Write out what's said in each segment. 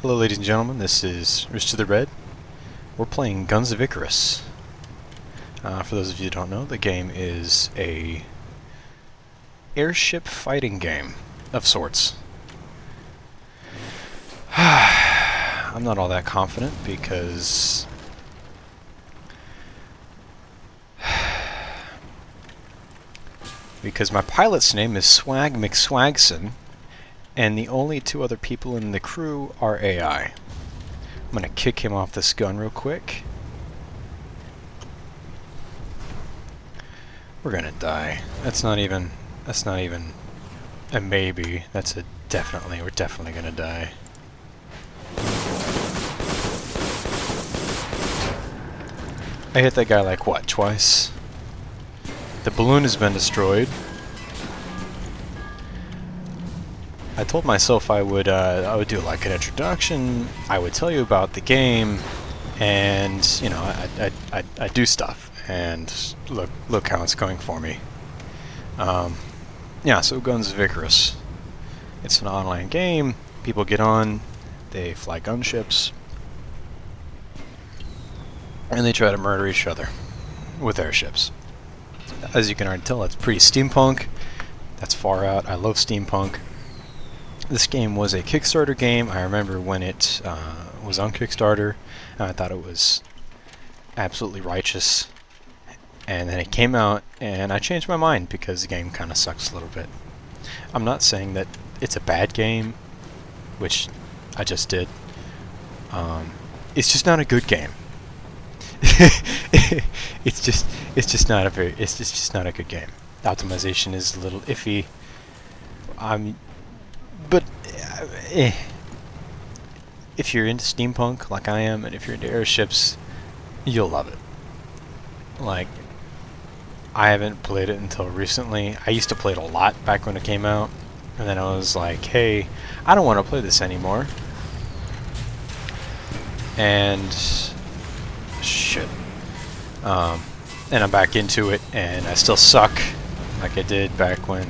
Hello ladies and gentlemen, this is Rich to the Red. We're playing Guns of Icarus. For those of you who don't know, the game is a airship fighting game of sorts. I'm not all that confident because my pilot's name is Swag McSwagson, and the only two other people in the crew are AI. I'm gonna kick him off this gun real quick. We're gonna die. That's not even a maybe. That's a definitely. We're definitely gonna die. I hit that guy like what, twice? The balloon has been destroyed. I told myself I would do like an introduction. I would tell you about the game, and you know, I do stuff. And look how it's going for me. Yeah, so Guns of Icarus. It's an online game. People get on, they fly gunships, and they try to murder each other with airships. As you can already tell, it's pretty steampunk. That's far out. I love steampunk. This game was a Kickstarter game. I remember when it was on Kickstarter. I thought it was absolutely righteous. And then it came out, and I changed my mind because the game kind of sucks a little bit. I'm not saying that it's a bad game, which I just did. It's just not a good game. it's just not a good game. Optimization is a little iffy. But if you're into steampunk like I am, and if you're into airships, you'll love it. Like, I haven't played it until recently. I used to play it a lot back when it came out, and then I was like, hey, I don't want to play this anymore. And shit. And I'm back into it, and I still suck like I did back when.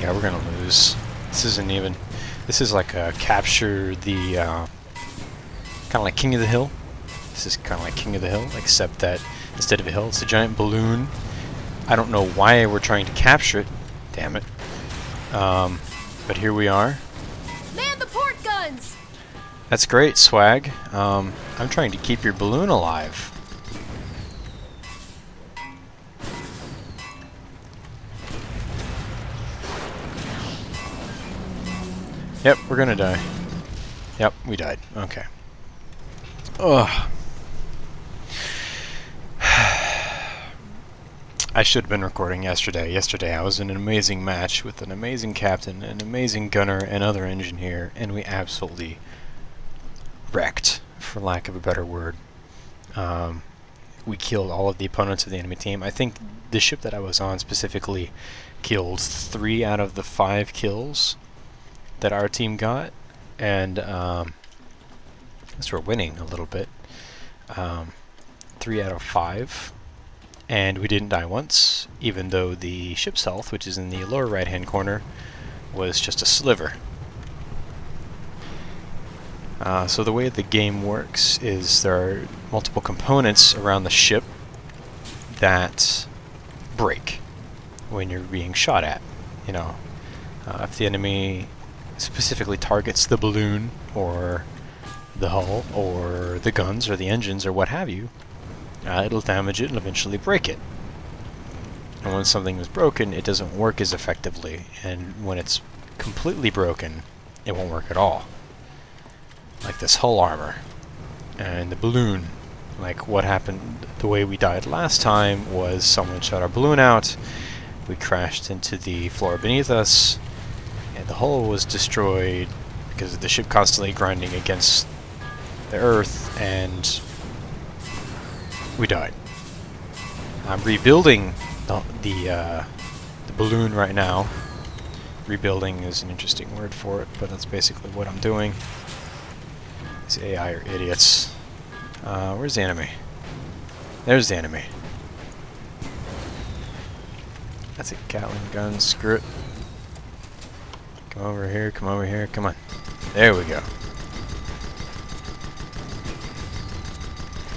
Yeah, we're gonna lose. This isn't even. This is like a capture the kind of like King of the Hill. This is kind of like King of the Hill, except that instead of a hill, it's a giant balloon. I don't know why we're trying to capture it. Damn it. But here we are. Man the port guns! That's great, Swag. I'm trying to keep your balloon alive. Yep, we're gonna die. Yep, we died. Okay. Ugh. I should have been recording yesterday. Yesterday I was in an amazing match with an amazing captain, an amazing gunner, and other engineer, and we absolutely wrecked, for lack of a better word. We killed all of the opponents of the enemy team. I think the ship that I was on specifically killed 3 out of the 5 kills that our team got, and I guess we're winning a little bit. 3 out of 5. And we didn't die once, even though the ship's health, which is in the lower right-hand corner, was just a sliver. So the way the game works is there are multiple components around the ship that break when you're being shot at. You know, if the enemy specifically targets the balloon or the hull or the guns or the engines or what have you, it'll damage it and eventually break it. And when something is broken, it doesn't work as effectively, and when it's completely broken, it won't work at all. Like this hull armor and the balloon. Like what happened, the way we died last time was someone shot our balloon out, we crashed into the floor beneath us, and the hull was destroyed because of the ship constantly grinding against the earth, and we died. I'm rebuilding the balloon right now. Rebuilding is an interesting word for it, but that's basically what I'm doing. These AI are idiots. Where's the enemy? There's the enemy. That's a Gatling gun. Screw it. Come over here, come over here, come on. There we go.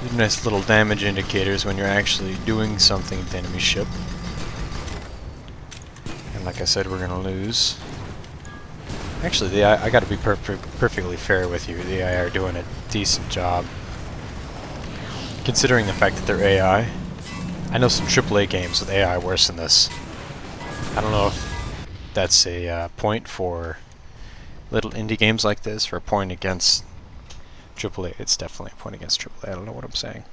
These are nice little damage indicators when you're actually doing something with the enemy ship. And like I said, we're gonna lose. Actually, I gotta be perfectly fair with you. The AI are doing a decent job. Considering the fact that they're AI. I know some AAA games with AI worse than this. I don't know if that's a point for little indie games like this, or a point against AAA. It's definitely a point against AAA. I don't know what I'm saying.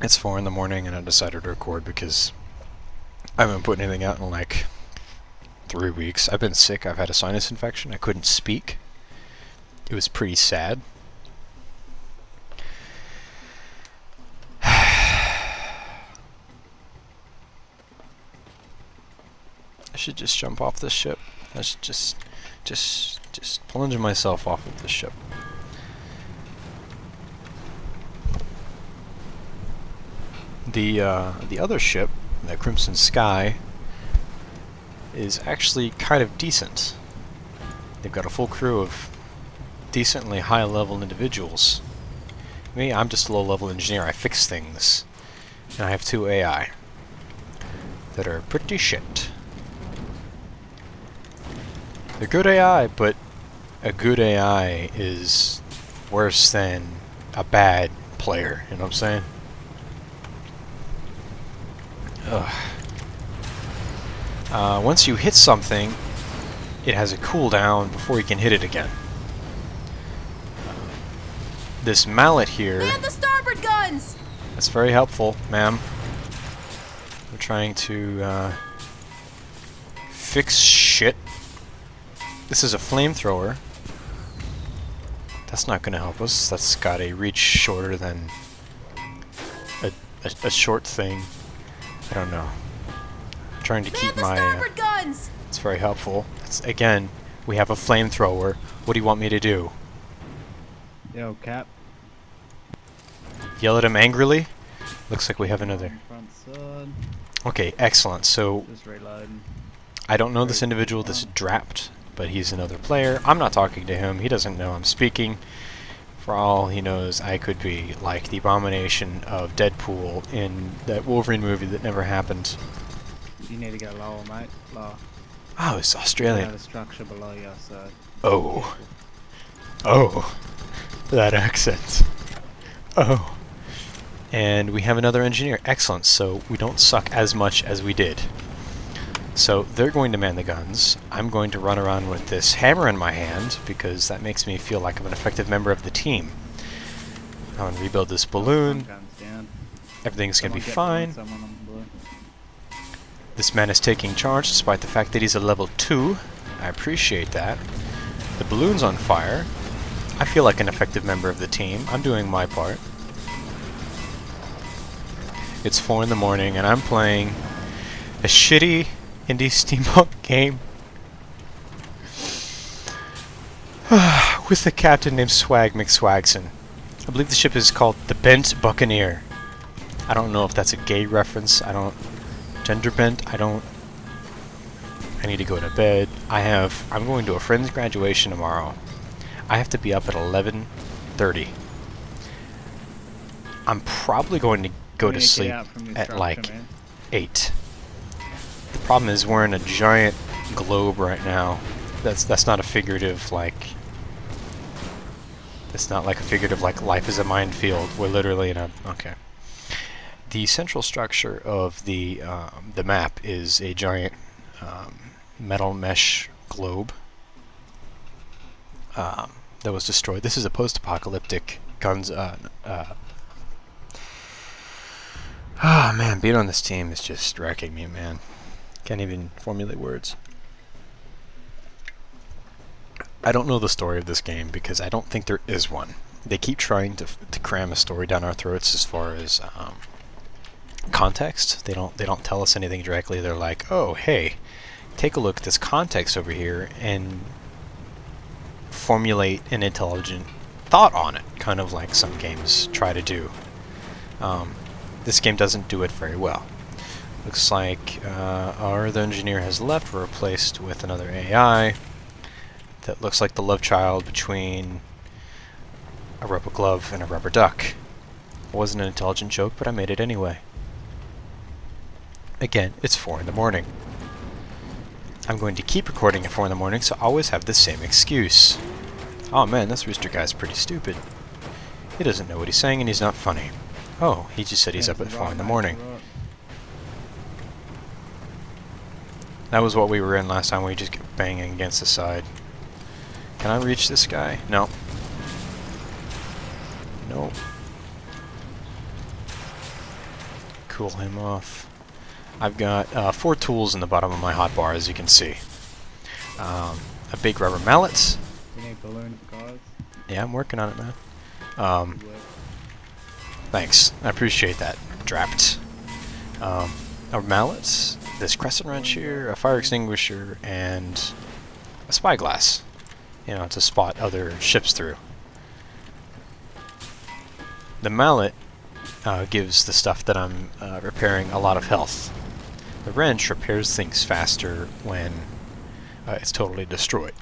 It's 4 in the morning and I decided to record because I haven't put anything out in like 3 weeks. I've been sick. I've had a sinus infection. I couldn't speak. It was pretty sad. I should just jump off this ship. I should just plunge myself off of this ship. The other ship, the Crimson Sky, is actually kind of decent. They've got a full crew of decently high-level individuals. Me, I'm just a low-level engineer. I fix things. And I have 2 AI that are pretty shit. They're good AI, but a good AI is worse than a bad player, you know what I'm saying? Ugh. Once you hit something, it has a cooldown before you can hit it again. This mallet here... Man the starboard guns! That's very helpful, ma'am. We're trying to fix shit. This is a flamethrower. That's not going to help us. That's got a reach shorter than a short thing. I don't know. I'm trying to keep my... starboard guns! It's very helpful. It's, again, we have a flamethrower. What do you want me to do? Yo, Cap. Yell at him angrily? Looks like we have another. Front side. Okay, excellent. So, Just reloading. I don't know this individual that's drapped, but he's another player. I'm not talking to him. He doesn't know I'm speaking. For all he knows, I could be like the abomination of Deadpool in that Wolverine movie that never happened. You need to go lower, mate. Lower. Oh, it's Australian. The structure below you, so... Oh. Oh. That accent. Oh. And we have another engineer. Excellent. So we don't suck as much as we did. So they're going to man the guns. I'm going to run around with this hammer in my hand because that makes me feel like I'm an effective member of the team. I'm going to rebuild this balloon. Guns down. Everything's going to be Someone get fine. someone on the balloon. This man is taking charge despite the fact that he's a level 2. I appreciate that. The balloon's on fire. I feel like an effective member of the team. I'm doing my part. It's 4 in the morning and I'm playing a shitty indie steampunk game with a captain named Swag McSwagson. I believe the ship is called the Bent Buccaneer. I don't know if that's a gay reference. I don't... Gender bent? I don't... I need to go to bed. I'm going to a friend's graduation tomorrow. I have to be up at 11:30. I'm probably going to go to sleep at like 8. The problem is we're in a giant globe right now. That's not a figurative like... It's not like a figurative like life is a minefield. We're literally in a... Okay. The central structure of the map is a giant metal mesh globe that was destroyed. This is a post-apocalyptic guns... Ah, man, being on this team is just wrecking me, man. Can't even formulate words. I don't know the story of this game because I don't think there is one. They keep trying to cram a story down our throats as far as context. They don't tell us anything directly. They're like, oh, hey, take a look at this context over here and formulate an intelligent thought on it, kind of like some games try to do. This game doesn't do it very well. Looks like our other engineer has left. We're replaced with another AI that looks like the love child between a rubber glove, and a rubber duck. It wasn't an intelligent joke, but I made it anyway. Again, it's 4 in the morning. I'm going to keep recording at 4 in the morning, so I always have the same excuse. Oh man, this rooster guy's pretty stupid. He doesn't know what he's saying and he's not funny. Oh, he just said he's up at 4 in the morning. That was what we were in last time, we just kept banging against the side. Can I reach this guy? No. No. Cool him off. I've got 4 tools in the bottom of my hotbar, as you can see. A big rubber mallet. You need balloon guys. Yeah, I'm working on it, man. Thanks. I appreciate that. Drapped. A mallet, this crescent wrench here, a fire extinguisher, and a spyglass. You know, to spot other ships through. The mallet gives the stuff that I'm repairing a lot of health. The wrench repairs things faster when it's totally destroyed.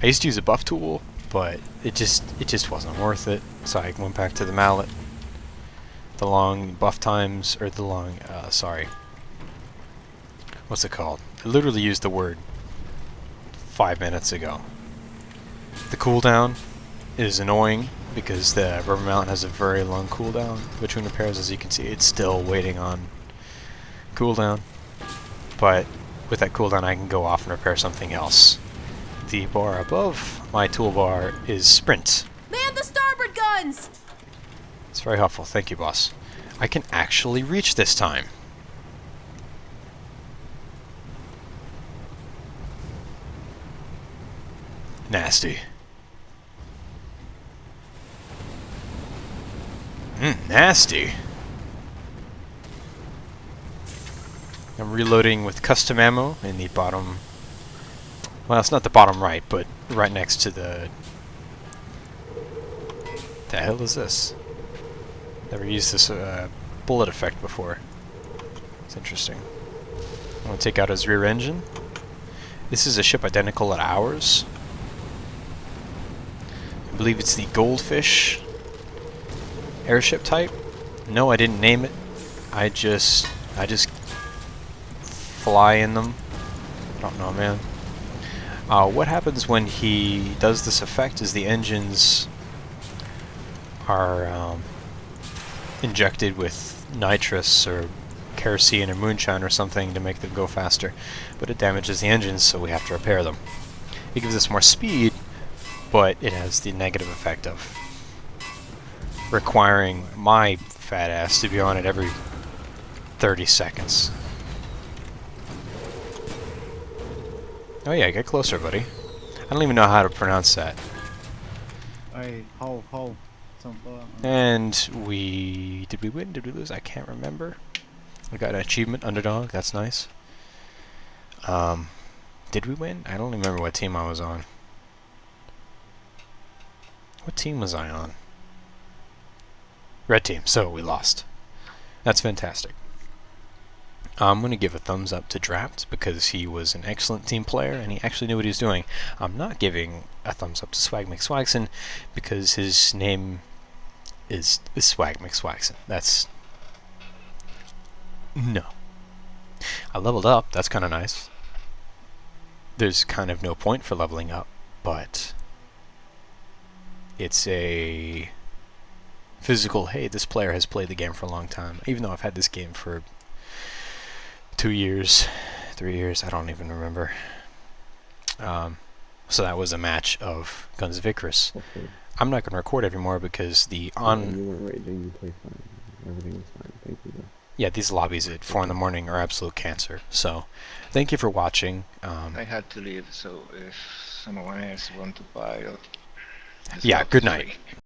I used to use a buff tool, but it just wasn't worth it, so I went back to the mallet. The long buff times, or the long, sorry. What's it called? I literally used the word 5 minutes ago. The cooldown is annoying because the rubber mallet has a very long cooldown between repairs. As you can see, it's still waiting on cooldown. But with that cooldown, I can go off and repair something else. The bar above my toolbar is sprint. Man the starboard guns! It's very helpful. Thank you, boss. I can actually reach this time. Nasty. Nasty. I'm reloading with custom ammo in the bottom. Well, it's not the bottom right, but right next to the... The hell is this? Never used this bullet effect before. It's interesting. I'm going to take out his rear engine. This is a ship identical to ours. I believe it's the Goldfish airship type. No, I didn't name it. I just fly in them. I don't know, man. What happens when he does this effect is the engines are injected with nitrous or kerosene or moonshine or something to make them go faster, but it damages the engines, so we have to repair them. It gives us more speed, but it has the negative effect of requiring my fat ass to be on it every 30 seconds. Oh yeah, get closer, buddy. I don't even know how to pronounce that. Hey, hold. And we... Did we win? Did we lose? I can't remember. We got an achievement, underdog. That's nice. Did we win? I don't remember what team I was on. What team was I on? Red team. So we lost. That's fantastic. I'm going to give a thumbs up to Drapt because he was an excellent team player and he actually knew what he was doing. I'm not giving a thumbs up to Swag McSwagson because his name is Swag McSwagson. That's... No. I leveled up. That's kind of nice. There's kind of no point for leveling up, but it's a physical, hey, this player has played the game for a long time. Even though I've had this game for 2 years, 3 years, I don't even remember. So that was a match of Guns of Icarus. Okay. I'm not going to record anymore because the You weren't raging, you played fine. Everything was fine. Thank you, though. Yeah, these lobbies at 4 in the morning are absolute cancer. So, thank you for watching. I had to leave, so if someone else want to buy, Yeah, good night.